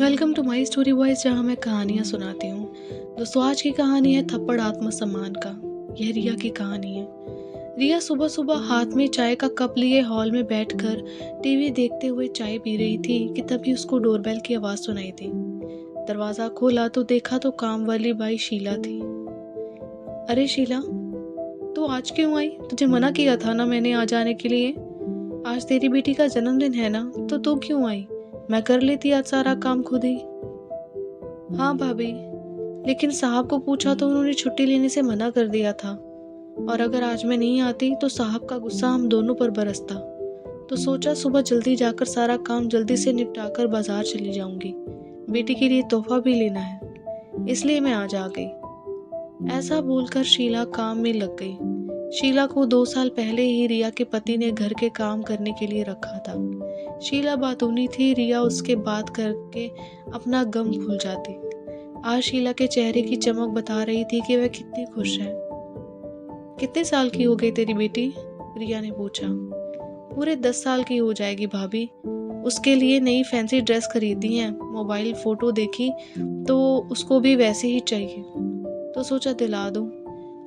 Welcome to my story voice, जहाँ मैं कहानियाँ सुनाती हूँ। दोस्तों, आज की कहानी है थप्पड़ आत्मसम्मान का। यह रिया की कहानी है। रिया सुबह सुबह हाथ में चाय का कप लिए हॉल में बैठकर टीवी देखते हुए चाय पी रही थी कि तभी उसको डोरबेल की आवाज़ सुनाई दी। दरवाज़ा खोला तो देखा तो काम वाली बाई शीला थी। अरे शीला, तू आज क्यों आई? तुझे मना किया था ना मैंने आ जाने के लिए। आज तेरी बेटी का जन्मदिन है ना, तो तू क्यों आई? मैं कर लेती आज सारा काम खुद ही। हाँ भाभी, लेकिन साहब को पूछा तो उन्होंने छुट्टी लेने से मना कर दिया था। और अगर आज मैं नहीं आती तो साहब का गुस्सा हम दोनों पर बरसता। तो सोचा सुबह जल्दी जाकर सारा काम जल्दी से निपटाकर बाजार चली जाऊंगी। बेटी के लिए तोहफा भी लेना है, इसलिए मैं आज आ गई। ऐसा बोलकर शीला काम में लग गई। शीला को 2 साल पहले ही रिया के पति ने घर के काम करने के लिए रखा था। शीला बातूनी थी, रिया उसके बात करके अपना गम भूल जाती। आज शीला के चेहरे की चमक बता रही थी कि वह कितनी खुश है। कितने साल की हो गई तेरी बेटी? रिया ने पूछा। पूरे 10 साल की हो जाएगी भाभी। उसके लिए नई फैंसी ड्रेस खरीदी है, मोबाइल फोटो देखी तो उसको भी वैसे ही चाहिए, तो सोचा दिला दूं।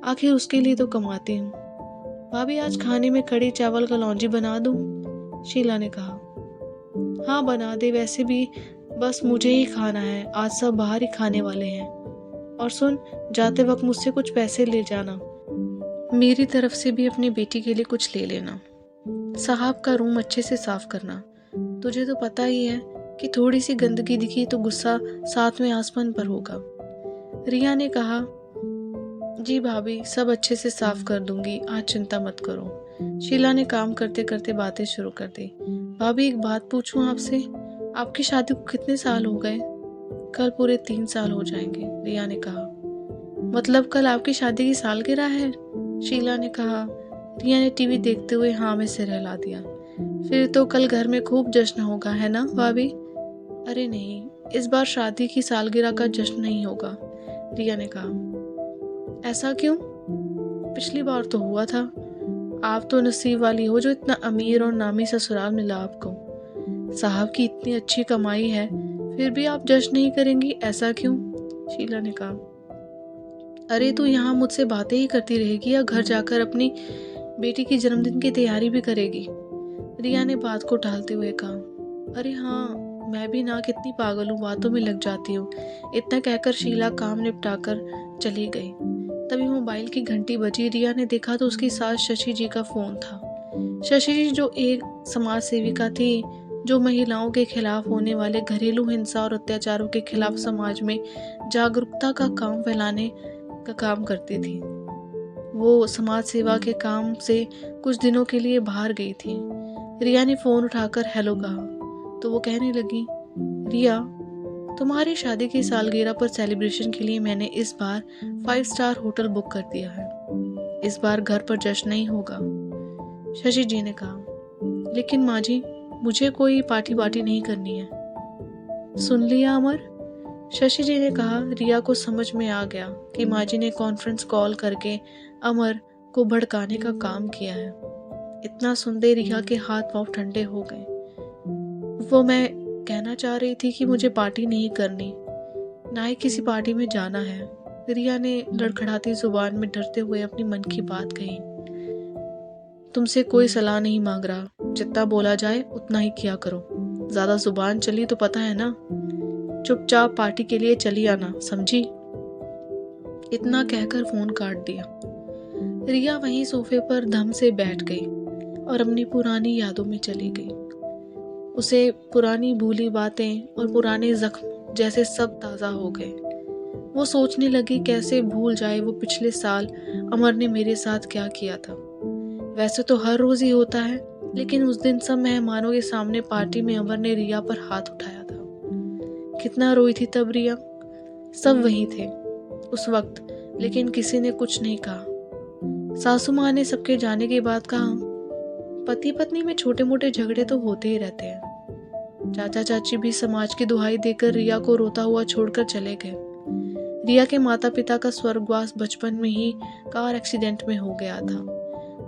आखिर उसके लिए तो कमाती हूँ। भाभी, आज खाने में कड़ी चावल का लौंजी बना दूं? शीला ने कहा। हाँ बना दे, वैसे भी बस मुझे ही खाना है, आज सब बाहर ही खाने वाले हैं। और सुन, जाते वक्त मुझसे कुछ पैसे ले जाना। मेरी तरफ से भी अपनी बेटी के लिए कुछ ले लेना। साहब का रूम अच्छे से साफ करना। तुझे तो पता ही है कि थोड़ी सी गंदगी दिखी तो गुस्सा साथ में आसमान पर होगा। रिया ने कहा। जी भाभी, सब अच्छे से साफ कर दूंगी, आज चिंता मत करो। शीला ने काम करते करते बातें शुरू कर दी। भाभी, एक बात पूछूं आपसे? आपकी शादी को कितने साल हो गए? कल पूरे 3 साल हो जाएंगे, रिया ने कहा। मतलब कल आपकी शादी की सालगिरह है? शीला ने कहा। रिया ने टीवी देखते हुए हाँ में सिर हिला दिया। फिर तो कल घर में खूब जश्न होगा, है ना भाभी? अरे नहीं, इस बार शादी की सालगिरह का जश्न नहीं होगा, रिया ने कहा। ऐसा क्यों? पिछली बार तो हुआ था। आप तो नसीब वाली हो जो इतना अमीर और नामी ससुराल मिला आपको। साहब की इतनी अच्छी कमाई है, फिर भी आप जश्न नहीं करेंगी, ऐसा क्यों? शीला ने कहा। अरे तू यहाँ मुझसे बातें ही करती रहेगी या घर जाकर अपनी बेटी की जन्मदिन की तैयारी भी करेगी? रिया ने बात को टालते हुए कहा। अरे हाँ, मैं भी ना कितनी पागल हूँ, बातों में लग जाती हूँ। इतना कहकर शीला काम निपटाकर चली गई। तभी मोबाइल की घंटी बजी। रिया ने देखा तो उसकी सास शशि जी का फोन था। शशि जी जो एक समाज सेविका थी, जो महिलाओं के खिलाफ होने वाले घरेलू हिंसा और अत्याचारों के खिलाफ समाज में जागरूकता का काम फैलाने का काम करती थी। वो समाज सेवा के काम से कुछ दिनों के लिए बाहर गई थी। रिया ने फोन उठाकर हेलो कहा तो वो कहने लगी, रिया, तुम्हारी शादी की सालगिरह पर सेलिब्रेशन के लिए मैंने इस बार 5 स्टार होटल बुक कर दिया है। इस बार घर पर जश्न नहीं होगा। शशि जी ने कहा। लेकिन माँ जी, मुझे कोई पार्टी नहीं करनी है। सुन लिया अमर? शशि जी ने कहा। रिया को समझ में आ गया कि माँ जी ने कॉन्फ्रेंस कॉल करके अमर को भड़काने का काम किया है। इतना सुनते रिया के हाथ पांव ठंडे हो गए। वो मैं कहना चाह रही थी कि मुझे पार्टी नहीं करनी, ना ही किसी पार्टी में जाना है। रिया ने लड़खड़ाती जुबान में डरते हुए अपनी मन की बात कही। तुमसे कोई सलाह नहीं मांग रहा, जितना बोला जाए उतना ही किया करो। ज्यादा जुबान चली तो पता है ना। चुपचाप पार्टी के लिए चली आना, समझी? इतना कहकर फोन काट दिया। रिया वहीं सोफे पर धम से बैठ गई और अपनी पुरानी यादों में चली गई। उसे पुरानी भूली बातें और पुराने जख्म जैसे सब ताज़ा हो गए। वो सोचने लगी कैसे भूल जाए वो पिछले साल अमर ने मेरे साथ क्या किया था। वैसे तो हर रोज ही होता है, लेकिन उस दिन सब मेहमानों के सामने पार्टी में अमर ने रिया पर हाथ उठाया था। कितना रोई थी तब रिया। सब वहीं थे उस वक्त, लेकिन किसी ने कुछ नहीं कहा। सासू माँ ने सबके जाने के बाद कहा, पति पत्नी में छोटे मोटे झगड़े तो होते ही रहते हैं। चाचा चाची भी समाज की दुहाई देकर रिया को रोता हुआ छोड़कर चले गए। रिया के माता पिता का स्वर्गवास बचपन में ही कार एक्सीडेंट में हो गया था।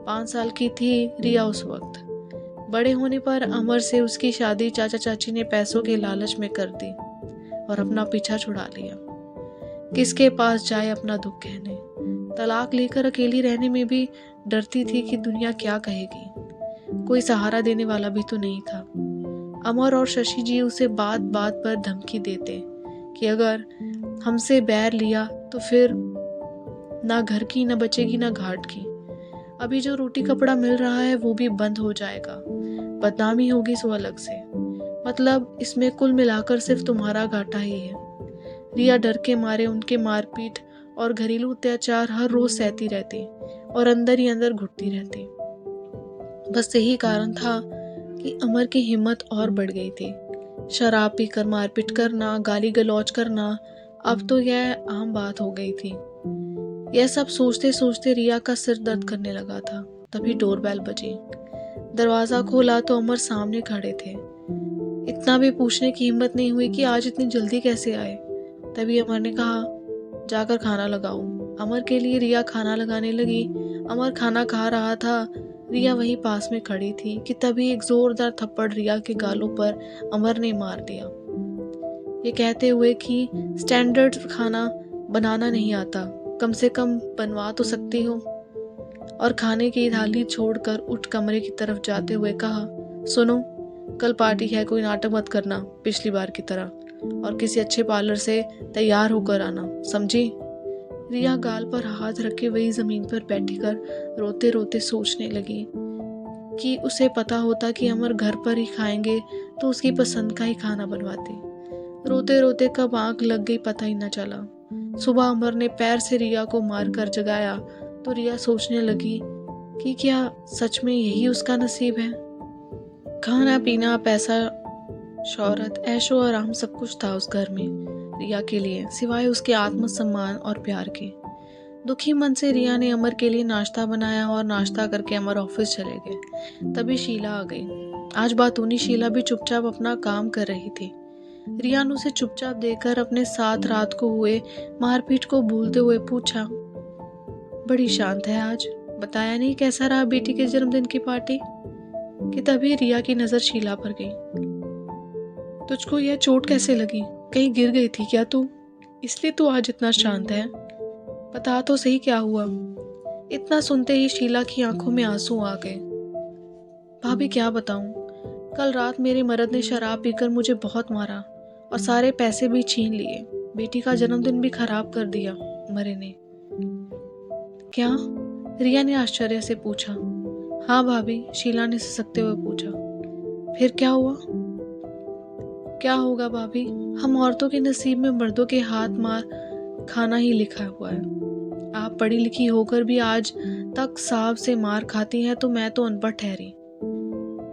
5 साल की थी रिया उस वक्त। बड़े होने पर अमर से उसकी शादी चाचा चाची ने पैसों के लालच में कर दी। और अपना पीछा छुड़ा लिया। किसके पास जाए अपना दुख कहने। तलाक लेकर अकेली रहने में भी डरती थी कि दुनिया क्या कहेगी। कोई सहारा देने वाला भी तो नहीं था। अमर और शशि जी उसे बात बात पर धमकी देते कि अगर हमसे बैर लिया तो फिर ना घर की न बचेगी ना घाट की। अभी जो रोटी कपड़ा मिल रहा है वो भी बंद हो जाएगा, बदनामी होगी सो अलग से। मतलब इसमें कुल मिलाकर सिर्फ तुम्हारा घाटा ही है। रिया डर के मारे उनके मारपीट और घरेलू अत्याचार हर रोज सहती रहती और अंदर ही अंदर घुटती रहती। बस यही कारण था कि अमर की हिम्मत और बढ़ गई थी। शराब पीकर मारपीट करना, गाली गलौज करना, अब तो यह आम बात हो गई थी। यह सब सोचते सोचते रिया का सिर दर्द करने लगा था। तभी डोरबेल बजी। दरवाजा खोला तो अमर सामने खड़े थे। इतना भी पूछने की हिम्मत नहीं हुई कि आज इतनी जल्दी कैसे आए। तभी अमर ने कहा, जाकर खाना लगाओ। अमर के लिए रिया खाना लगाने लगी। अमर खाना खा रहा था, रिया वहीं पास में खड़ी थी कि तभी एक जोरदार थप्पड़ रिया के गालों पर अमर ने मार दिया, ये कहते हुए कि स्टैंडर्ड खाना बनाना नहीं आता, कम से कम बनवा तो सकती हो। और खाने की थाली छोड़कर उठ कमरे की तरफ जाते हुए कहा, सुनो, कल पार्टी है, कोई नाटक मत करना पिछली बार की तरह, और किसी अच्छे पार्लर से तैयार होकर आना, समझी। रिया गाल पर हाथ रखे वही जमीन पर बैठकर रोते रोते सोचने लगी कि उसे पता होता कि अमर घर पर ही खाएंगे तो उसकी पसंद का ही खाना बनवाते। रोते रोते कब आंख लग गई पता ही न चला। सुबह अमर ने पैर से रिया को मारकर जगाया तो रिया सोचने लगी कि क्या सच में यही उसका नसीब है। खाना पीना, पैसा, शौहरत, ऐशो आराम सब कुछ था उस घर में रिया के लिए, सिवाय उसके आत्मसम्मान और प्यार के। दुखी मन से रिया ने अमर के लिए नाश्ता बनाया और नाश्ता करके अमर ऑफिस चले गए। तभी शीला आ गई। आज बातूनी शीला भी चुपचाप अपना काम कर रही थी। रिया ने उसे चुपचाप देखकर अपने साथ रात को हुए मारपीट को भूलते हुए पूछा, बड़ी शांत है आज, बताया नहीं कैसा रहा बेटी के जन्मदिन की पार्टी। कि तभी रिया की नजर शीला पर गई। तुझको यह चोट कैसे लगी, कहीं गिर गई थी क्या तू, इसलिए तू आज इतना शांत है, बता तो सही क्या हुआ। इतना सुनते ही शीला की आंखों में आंसू आ गए। भाभी क्या बताऊं, कल रात मेरे मर्द ने शराब पीकर मुझे बहुत मारा और सारे पैसे भी छीन लिए, बेटी का जन्मदिन भी खराब कर दिया मरे ने। क्या? रिया ने आश्चर्य से पूछा। हाँ भाभी, शीला ने सिसकते हुए पूछा। फिर क्या हुआ? क्या होगा भाभी, हम औरतों के नसीब में मर्दों के हाथ मार खाना ही लिखा हुआ है। आप पढ़ी लिखी होकर भी आज तक साहब से मार खाती हैं तो मैं तो अनपढ़ ठहरी।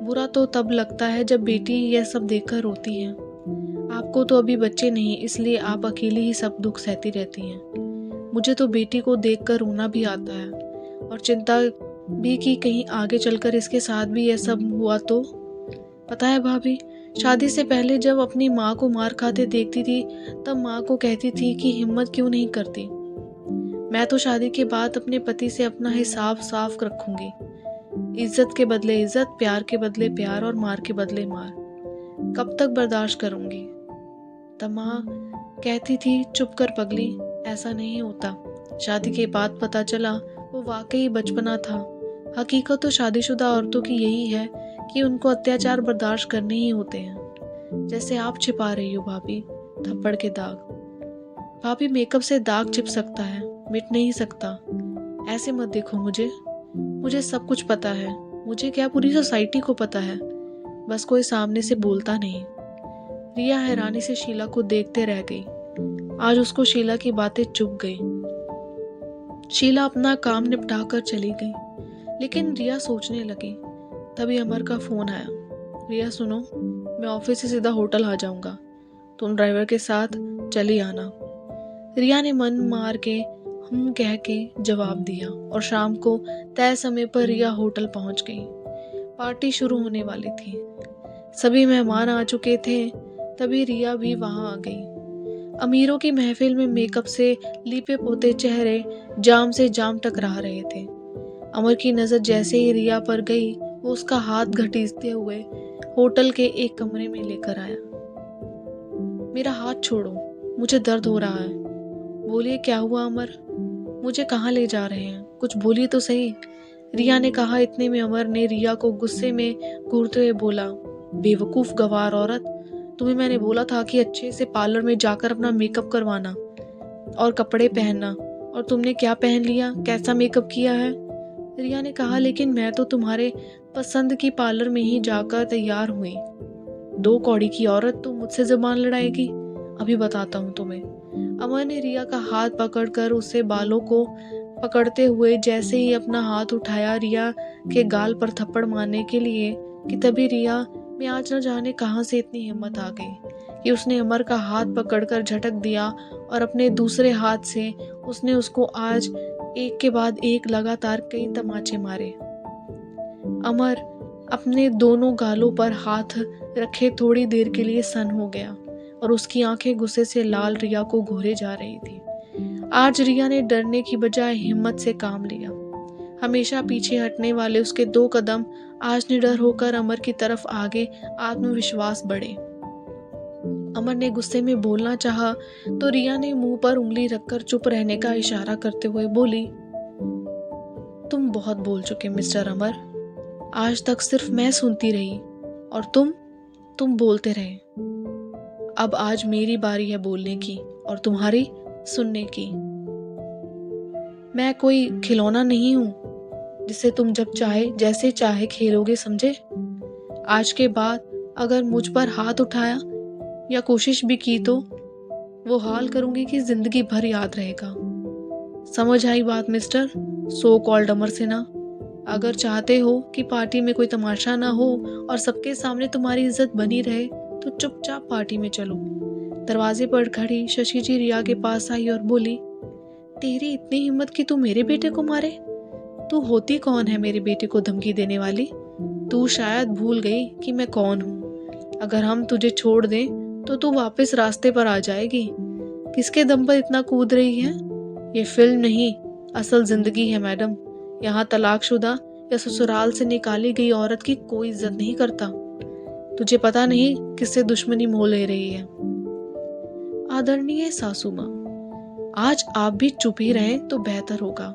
बुरा तो तब लगता है जब बेटी यह सब देखकर रोती है। आपको तो अभी बच्चे नहीं, इसलिए आप अकेली ही सब दुख सहती रहती हैं। मुझे तो बेटी को देखकर रोना भी आता है और चिंता भी कि कहीं आगे चलकर इसके साथ भी यह सब हुआ तो। पता है भाभी, शादी से पहले जब अपनी माँ को मार खाते देखती थी तब माँ को कहती थी कि हिम्मत क्यों नहीं करती। मैं तो शादी के बाद अपने पति से अपना हिसाब साफ रखूंगी। इज्जत के बदले इज्जत, प्यार के बदले प्यार और मार के बदले मार। कब तक बर्दाश्त करूंगी। तब माँ कहती थी, चुप कर पगली, ऐसा नहीं होता। शादी के बाद पता चला वो वाकई बचपना था। हकीकत तो शादीशुदा औरतों की यही है कि उनको अत्याचार बर्दाश्त करने ही होते हैं। जैसे आप छिपा रही हो भाभी, थप्पड़ के दाग। भाभी, मेकअप से दाग छिप सकता है, मिट नहीं सकता। ऐसे मत देखो मुझे सब कुछ पता है। मुझे क्या, पूरी सोसाइटी को पता है, बस कोई सामने से बोलता नहीं। रिया हैरानी से शीला को देखते रह गई। आज उसको शीला की बातें चुभ गई। शीला अपना काम निपटा कर चली गई, लेकिन रिया सोचने लगी। तभी अमर का फोन आया। रिया सुनो, मैं ऑफिस से सीधा होटल आ जाऊंगा, तुम ड्राइवर के साथ चली आना। रिया ने मन मार के हम कह के जवाब दिया और शाम को तय समय पर रिया होटल पहुंच गई। पार्टी शुरू होने वाली थी। सभी मेहमान आ चुके थे। तभी रिया भी वहां आ गई। अमीरों की महफिल में मेकअप से लीपे पोते चेहरे जाम से जाम टकरा रहे थे। अमर की नजर जैसे ही रिया पर गई, वो उसका हाथ घसीटते हुए होटल के एक कमरे में लेकर आया। मेरा हाथ छोड़ो, मुझे दर्द हो रहा है। बोलिए क्या हुआ अमर? मुझे कहाँ ले जा रहे हैं? कुछ बोलिए तो सही। रिया ने कहा। इतने में अमर ने रिया को गुस्से में घूरते हुए बोला, बेवकूफ गवार औरत, तुम्हें मैंने बोला था कि अच्छे से पार्लर में जाकर अपना मेकअप करवाना और कपड़े पहनना, और तुमने क्या पहन लिया? कैसा मेकअप किया है? रिया ने कहा, लेकिन मैं तो तुम्हारे पसंद की पार्लर में ही जाकर तैयार हुई। दो कौड़ी की औरत, तुम मुझसे जुबान लड़ाएगी? अभी बताता हूँ तुम्हें। अमर ने रिया का हाथ पकड़कर उसे बालों को पकड़ते हुए जैसे ही अपना हाथ उठाया रिया के गाल पर थप्पड़ मारने के लिए, कि तभी रिया में आज न जाने कहां से इतनी हिम्मत आ गई कि उसने अमर का हाथ पकड़कर झटक दिया और अपने दूसरे हाथ से उसने उसको आज एक के बाद एक लगातार कई तमाचे मारे। अमर अपने दोनों गालों पर हाथ रखे थोड़ी देर के लिए सन्न हो गया और उसकी आंखें गुस्से से लाल रिया को घूरे जा रही थी। आज रिया ने डरने की बजाय हिम्मत से काम लिया। हमेशा पीछे हटने वाले उसके दो कदम आज निडर होकर अमर की तरफ आगे आत्मविश्वास बढ़े। अमर ने गुस्से में बोलना चाहा तो रिया ने मुंह पर उंगली रखकर चुप रहने का इशारा करते हुए बोली, तुम बहुत बोल चुके मिस्टर अमर। आज तक सिर्फ मैं सुनती रही और तुम बोलते रहे। अब आज मेरी बारी है बोलने की और तुम्हारी सुनने की। मैं कोई खिलौना नहीं हूं जिसे तुम जब चाहे जैसे चाहे खेलोगे, समझे? आज के बाद अगर मुझ पर हाथ उठाया या कोशिश भी की तो वो हाल करूंगी कि जिंदगी भर याद रहेगा। समझ आई बात मिस्टर सो कॉल्ड अमर सिन्हा? अगर चाहते हो कि पार्टी में कोई तमाशा ना हो और सबके सामने तुम्हारी इज्जत बनी रहे तो चुपचाप पार्टी में चलो। दरवाजे पर खड़ी शशि जी रिया के पास आई और बोली, तेरी इतनी हिम्मत कि तू मेरे बेटे को मारे? तू होती कौन है मेरे बेटे को धमकी देने वाली? तू शायद भूल गई कि मैं कौन हूँ। अगर हम तुझे छोड़ दें तो तू वापस रास्ते पर आ जाएगी। किसके दम पर इतना कूद रही है? ये फिल्म नहीं, असल जिंदगी है मैडम। यहाँ तलाकशुदा या ससुराल से निकाली गई औरत की कोई इज्जत नहीं करता। तुझे पता नहीं किससे दुश्मनी मोल ले रही है। आदरणीय सासू माँ, आज आप भी चुप ही रहें तो बेहतर होगा।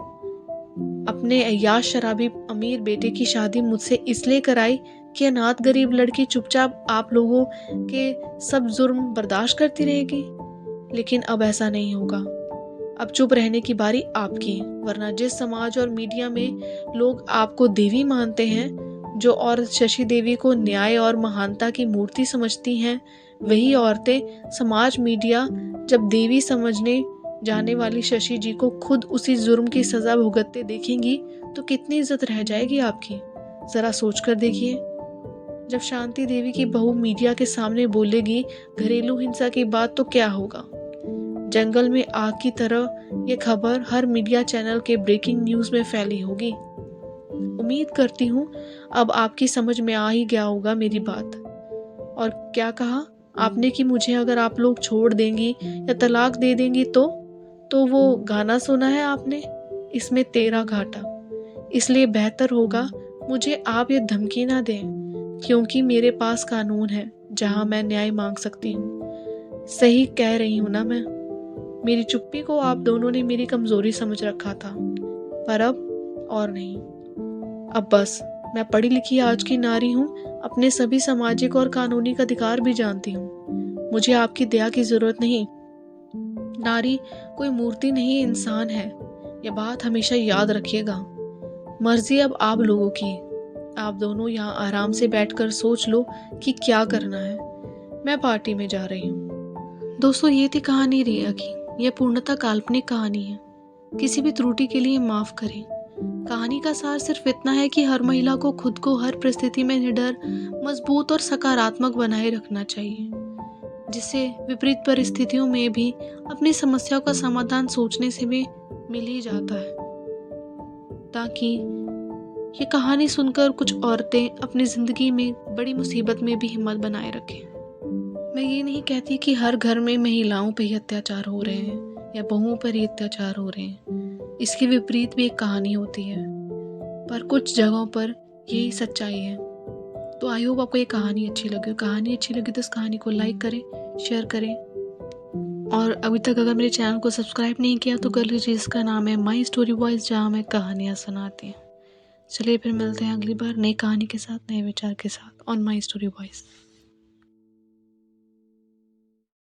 अपने अय्याश शराबी अमीर बेटे की शादी मुझसे इसलिए कराई कि अनाथ गरीब लड़की चुपचाप आप लोगों के सब जुर्म बर्दाश्त करती रहेगी। लेकिन अब ऐसा नहीं होगा। अब चुप रहने की बारी आपकी, वरना जिस समाज और मीडिया में लोग आपको देवी मानते हैं, जो औरत शशि देवी को न्याय और महानता की मूर्ति समझती हैं, वही औरतें समाज मीडिया जब देवी समझने जाने वाली शशि जी को खुद उसी जुर्म की सजा भुगतते देखेंगी तो कितनी इज्जत रह जाएगी आपकी। जरा सोच कर देखिए। जब शांति देवी की बहू मीडिया के सामने बोलेगी घरेलू हिंसा की बात तो क्या होगा? जंगल में आग की तरह ये खबर हर मीडिया चैनल के ब्रेकिंग न्यूज में फैली होगी। उम्मीद करती हूँ अब आपकी समझ में आ ही गया होगा मेरी बात। और क्या कहा आपने कि मुझे अगर आप लोग छोड़ देंगी या तलाक दे देंगी तो वो गाना सुना है आपने, इसमें तेरा घाटा। इसलिए बेहतर होगा मुझे आप ये धमकी ना दें, क्योंकि मेरे पास कानून है जहां मैं न्याय मांग सकती हूँ। सही कह रही हूँ ना मैं? मेरी चुप्पी को आप दोनों ने मेरी कमजोरी समझ रखा था, पर अब और नहीं। अब बस, मैं पढ़ी लिखी आज की नारी हूँ, अपने सभी सामाजिक और कानूनी अधिकार भी जानती हूँ। मुझे आपकी दया की जरूरत नहीं। नारी कोई मूर्ति नहीं, इंसान है। यह बात हमेशा याद रखिएगा। मर्जी अब आप लोगों की। आप दोनों यहाँ आराम से बैठकर सोच लो कि क्या करना है। मैं पार्टी में जा रही हूँ। दोस्तों, ये थी कहानी रिया की। यह पूर्णतः काल्पनिक कहानी है। किसी भी त्रुटि के लिए माफ करें। कहानी का सार सिर्फ इतना है कि हर महिला को खुद को हर परिस्थिति में निडर, मजबूत और सकारात्मक बनाए रखना चाहिए, जिससे विपरीत परिस्थितियों में भी अपनी समस्याओं का समाधान सोचने से भी मिल ही जाता है। ताकि ये कहानी सुनकर कुछ औरतें अपनी जिंदगी में बड़ी मुसीबत में भी हिम्मत बनाए रखें। मैं ये नहीं कहती कि हर घर में महिलाओं पर ही अत्याचार हो रहे हैं या बहुओं पर ही अत्याचार हो रहे हैं। इसके विपरीत भी एक कहानी होती है, पर कुछ जगहों पर यही सच्चाई है। तो आई होप आपको ये कहानी अच्छी लगी। कहानी अच्छी लगी तो इस कहानी को लाइक करें, शेयर करें और अभी तक अगर मेरे चैनल को सब्सक्राइब नहीं किया तो कर लीजिए। इसका नाम है माई स्टोरी वॉइस, जहाँ मैं कहानियाँ सुनाती हूँ। चलिए फिर मिलते हैं अगली बार नई कहानी के साथ, नए विचार के साथ ऑन माई स्टोरी वॉइस।